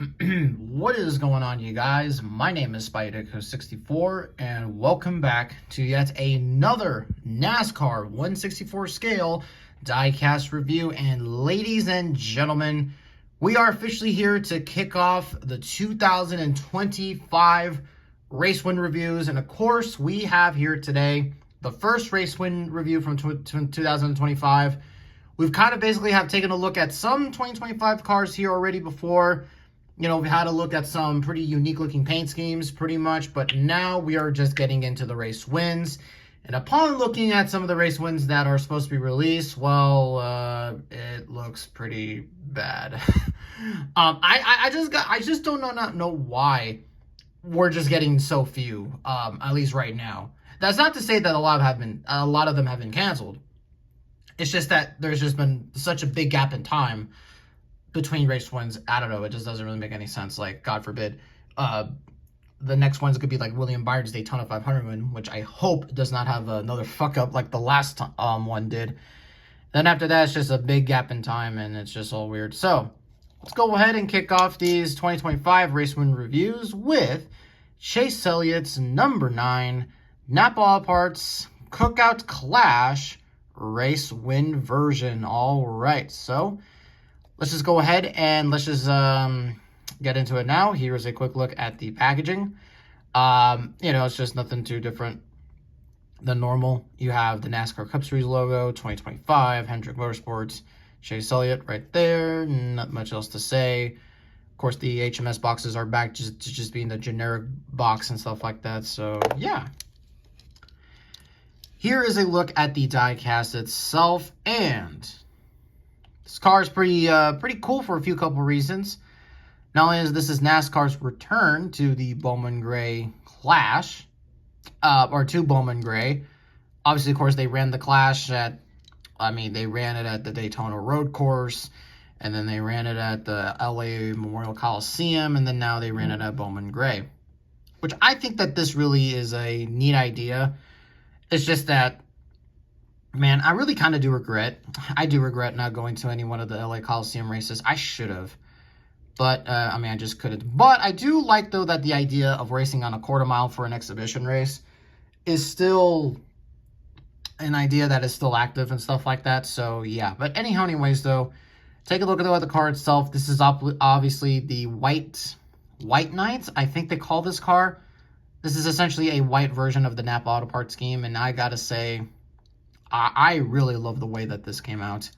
What is going on, you guys? My name is Diecast64, and welcome back to yet another NASCAR 164 scale diecast review. And ladies and gentlemen, we are officially here to kick off the 2025 race win reviews. And of course, we have here today the first race win review from 2025. We've kind of basically have taken a look at some 2025 cars here already before. You know, we had a look at some pretty unique looking paint schemes pretty much, but now we are just getting into the race wins. And upon looking at some of the race wins that are supposed to be released, well, it looks pretty bad. I just don't know why we're just getting so few, at least right now. That's not to say that a lot of them have been canceled. It's just that there's just been such a big gap in time between race wins. I don't know, it just doesn't really make any sense. Like, God forbid, the next ones could be like William Byrd's Daytona 500 win, which I hope does not have another fuck up like the last one did. Then after that, it's just a big gap in time, and it's just all weird. So let's go ahead and kick off these 2025 race win reviews with Chase Elliott's number 9 Napa Auto Parts Cookout Clash race win version. All right, so let's just go ahead and let's just get into it now. Here's a quick look at the packaging. It's just nothing too different than normal. You have the NASCAR Cup Series logo, 2025, Hendrick Motorsports, Chase Elliott right there. Not much else to say. Of course, the HMS boxes are back just being the generic box and stuff like that. So, yeah. Here is a look at the diecast itself, and this car is pretty cool for a couple reasons. Not only is this NASCAR's return to the Bowman Gray Clash, or to Bowman Gray. Obviously, of course, they ran the Clash they ran it at the Daytona Road Course, and then they ran it at the LA Memorial Coliseum, and then now they ran it at Bowman Gray. Which I think that this really is a neat idea. It's just that, man, I really kind of do regret. I do regret not going to any one of the LA Coliseum races. I should have. But, I just couldn't. But I do like, though, that the idea of racing on a quarter mile for an exhibition race is still an idea that is still active and stuff like that. So, yeah. But anyways, though, take a look at the car itself. This is obviously the White Knights, I think they call this car. This is essentially a white version of the Napa Auto Parts scheme, and I gotta say, I really love the way that this came out.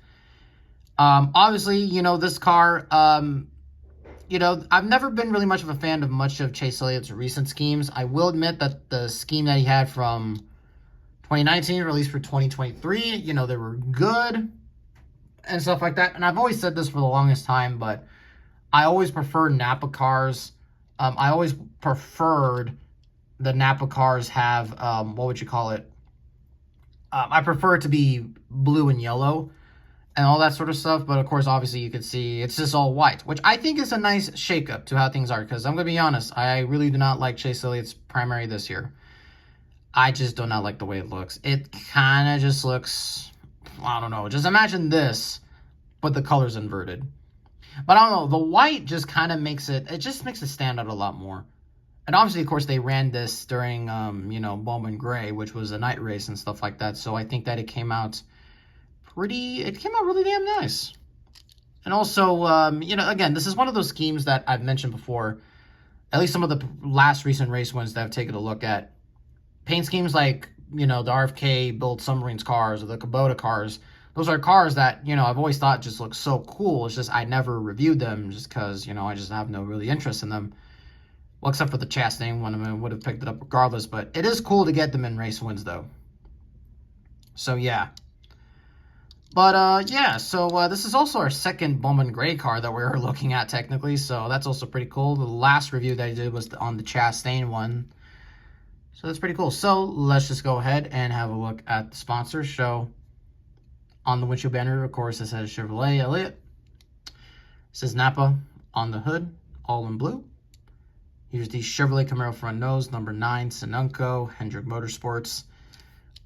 Obviously, this car, I've never been really much of a fan of much of Chase Elliott's recent schemes. I will admit that the scheme that he had from 2019, released for 2023, they were good and stuff like that. And I've always said this for the longest time, but I always prefer Napa cars. I always preferred the Napa cars have, what would you call it? I prefer it to be blue and yellow and all that sort of stuff. But, of course, obviously you can see it's just all white, which I think is a nice shakeup to how things are. Because I'm going to be honest, I really do not like Chase Elliott's primary this year. I just do not like the way it looks. It kind of just looks, I don't know. Just imagine this, but the color's inverted. But I don't know. The white just kind of makes it stand out a lot more. And obviously, of course, they ran this during, Bowman Gray, which was a night race and stuff like that. So I think that it came out really damn nice. And also, again, this is one of those schemes that I've mentioned before. At least some of the last recent race wins that I've taken a look at. Paint schemes like, the RFK built Submarines cars or the Kubota cars. Those are cars that, I've always thought just look so cool. It's just I never reviewed them just because, I just have no really interest in them. Well, except for the Chastain one, I would have picked it up regardless. But it is cool to get them in race wins, though. So, yeah. But, so this is also our second Bowman Gray car that we were looking at, technically. So, that's also pretty cool. The last review that I did was on the Chastain one. So, that's pretty cool. So, let's just go ahead and have a look at the sponsors. So, on the windshield banner, of course, it says Chevrolet Elliott. It says Napa on the hood, all in blue. Here's the Chevrolet Camaro front nose, number 9, Sinunco, Hendrick Motorsports.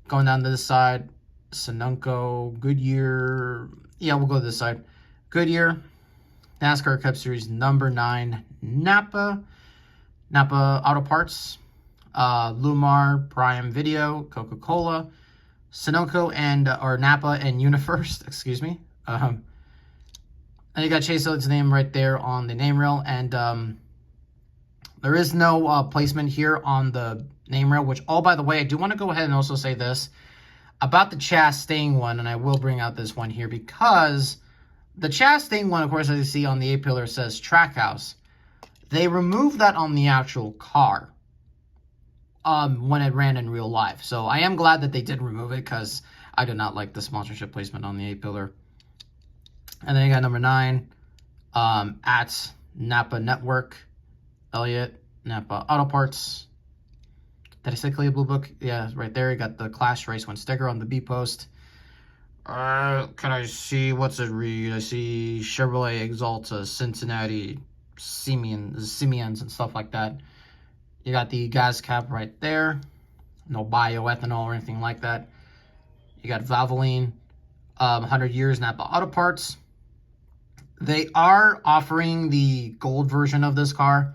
Going down to this side, Sinunco, Goodyear. Yeah, we'll go to this side. Goodyear, NASCAR Cup Series number 9 Napa Auto Parts, Lumar Prime Video, Coca-Cola, Sunoco, and or Napa and UniFirst, excuse me. And you got Chase Elliott's name right there on the name rail, and there is no placement here on the name rail, which, oh, by the way, I do want to go ahead and also say this about the Chastain one, and I will bring out this one here, because the Chastain one, of course, as you see on the A-pillar, says Trackhouse. They removed that on the actual car when it ran in real life. So I am glad that they did remove it, because I do not like the sponsorship placement on the A-pillar. And then you got number 9 at Napa Network, Elliott, Napa Auto Parts. Did I say Clear Blue Book? Yeah, right there. You got the Clash Race 1 sticker on the B post. Can I see, what's it read? I see Chevrolet Exalta, Cincinnati, Simeons, and stuff like that. You got the gas cap right there. No bioethanol or anything like that. You got Valvoline, 100 years Napa Auto Parts. They are offering the gold version of this car.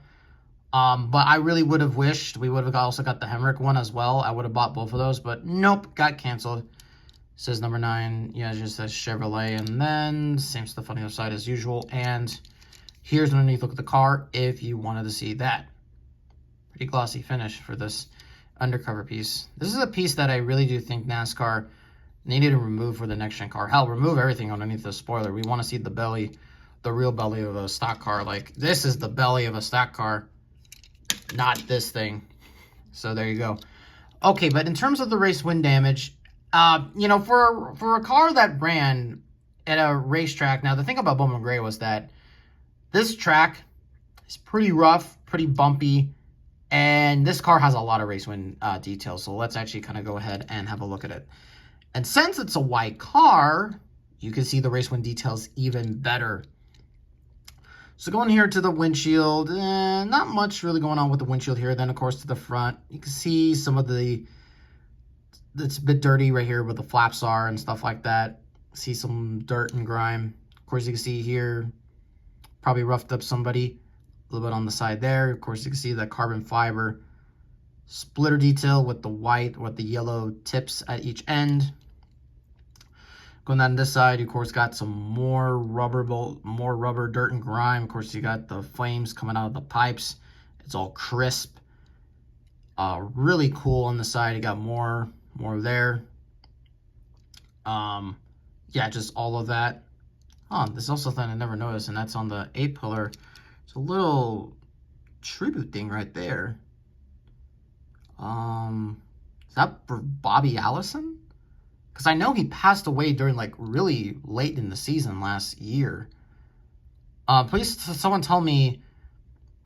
But I really would have wished we would have also got the Hemrick one as well. I would have bought both of those, but nope, got canceled. Says number 9, yeah, it just says Chevrolet, and then same stuff on the other side as usual. And here's an underneath look at the car if you wanted to see that. Pretty glossy finish for this undercover piece. This is a piece that I really do think NASCAR needed to remove for the next gen car. Hell, remove everything underneath the spoiler. We want to see the belly, the real belly of a stock car. Like, this is the belly of a stock car, not this thing. So there you go. Okay, but in terms of the race wind damage, you know, for a car that ran at a racetrack, now the thing about Bowman Gray was that this track is pretty rough, pretty bumpy, and this car has a lot of race wind details. So let's actually kind of go ahead and have a look at it. And since it's a white car, you can see the race wind details even better. So going here to the windshield, not much really going on with the windshield here. Then, of course, to the front, you can see some of it's a bit dirty right here where the flaps are and stuff like that. See some dirt and grime. Of course, you can see here, probably roughed up somebody. A little bit on the side there. Of course, you can see the carbon fiber splitter detail with the white, with the yellow tips at each end. Going down this side, you, of course, got some more rubber, dirt, and grime. Of course, you got the flames coming out of the pipes. It's all crisp. Really cool on the side. You got more there. Yeah, just all of that. There's also something I never noticed, and that's on the A-pillar. It's a little tribute thing right there. Is that for Bobby Allison? Because I know he passed away during, like, really late in the season last year. Please, someone tell me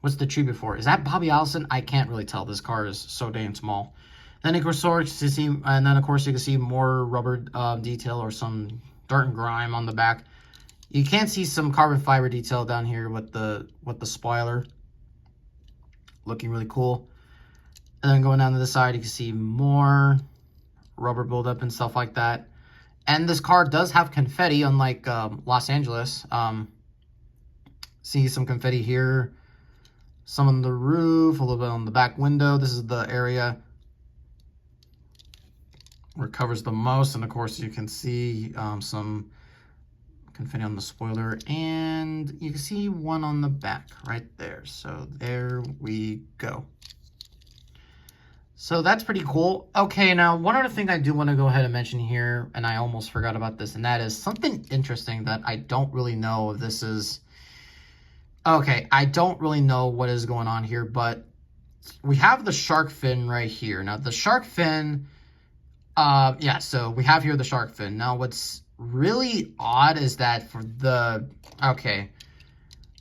what's the tribute for. Is that Bobby Allison? I can't really tell. This car is so dang small. Then, of course, you can see more rubber detail or some dirt and grime on the back. You can see some carbon fiber detail down here with the spoiler. Looking really cool. And then going down to the side, you can see more rubber buildup and stuff like that. And this car does have confetti, unlike Los Angeles. See some confetti here. Some on the roof, a little bit on the back window. This is the area where it covers the most. And of course, you can see some confetti on the spoiler. And you can see one on the back right there. So there we go. So that's pretty cool. Okay, now one other thing I do want to go ahead and mention here, and I almost forgot about this, and that is something interesting that I don't really know if this is... Okay, I don't really know what is going on here, but we have the shark fin right here. Now, the shark fin, yeah, so we have here the shark fin. Now, what's really odd is that for the... Okay,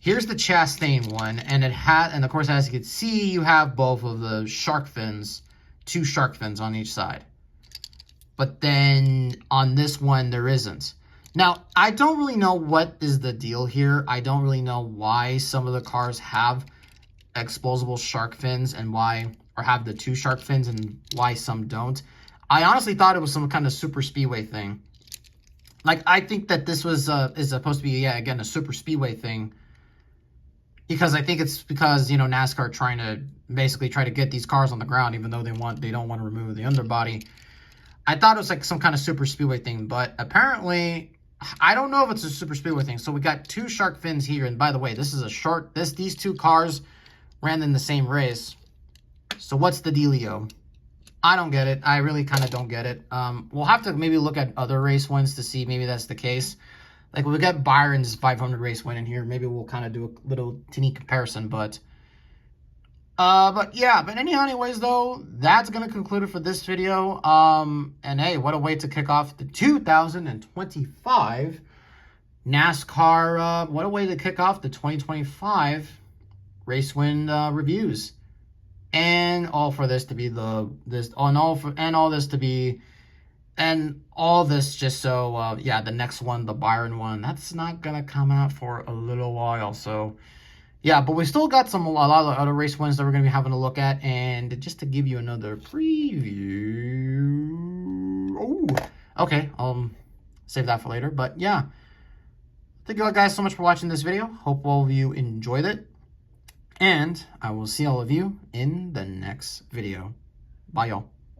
here's the Chastain one, and of course, as you can see, you have both of the shark fins, 2 shark fins on each side. But then on this one, there isn't. Now, I don't really know what is the deal here. I don't really know why some of the cars have exposable shark fins and why, or have the 2 shark fins and why some don't. I honestly thought it was some kind of super speedway thing. Like, I think that this was is supposed to be, yeah, again, a super speedway thing. because I think it's because, you know, NASCAR trying to basically try to get these cars on the ground, even though they don't want to remove the underbody. I thought it was like some kind of super speedway thing, but apparently I don't know if it's a super speedway thing. So we got 2 shark fins here, and by the way, this is a short. These 2 cars ran in the same race. So what's the dealio? I don't get it. I really kind of don't get it. We'll have to maybe look at other race wins to see maybe that's the case. Like, we got Byron's 500 race win in here. Maybe we'll kind of do a little teeny comparison, but yeah. But anyways, though, that's gonna conclude it for this video. And hey, what a way to kick off the 2025 NASCAR. What a way to kick off the 2025 race win reviews. And all for this to be all this just so yeah, the next one, the Byron one, that's not gonna come out for a little while. So yeah, but we still got a lot of other race wins that we're gonna be having a look at. And just to give you another preview, oh, okay, save that for later. But yeah, thank you all guys so much for watching this video. Hope all of you enjoyed it, and I will see all of you in the next video. Bye, y'all.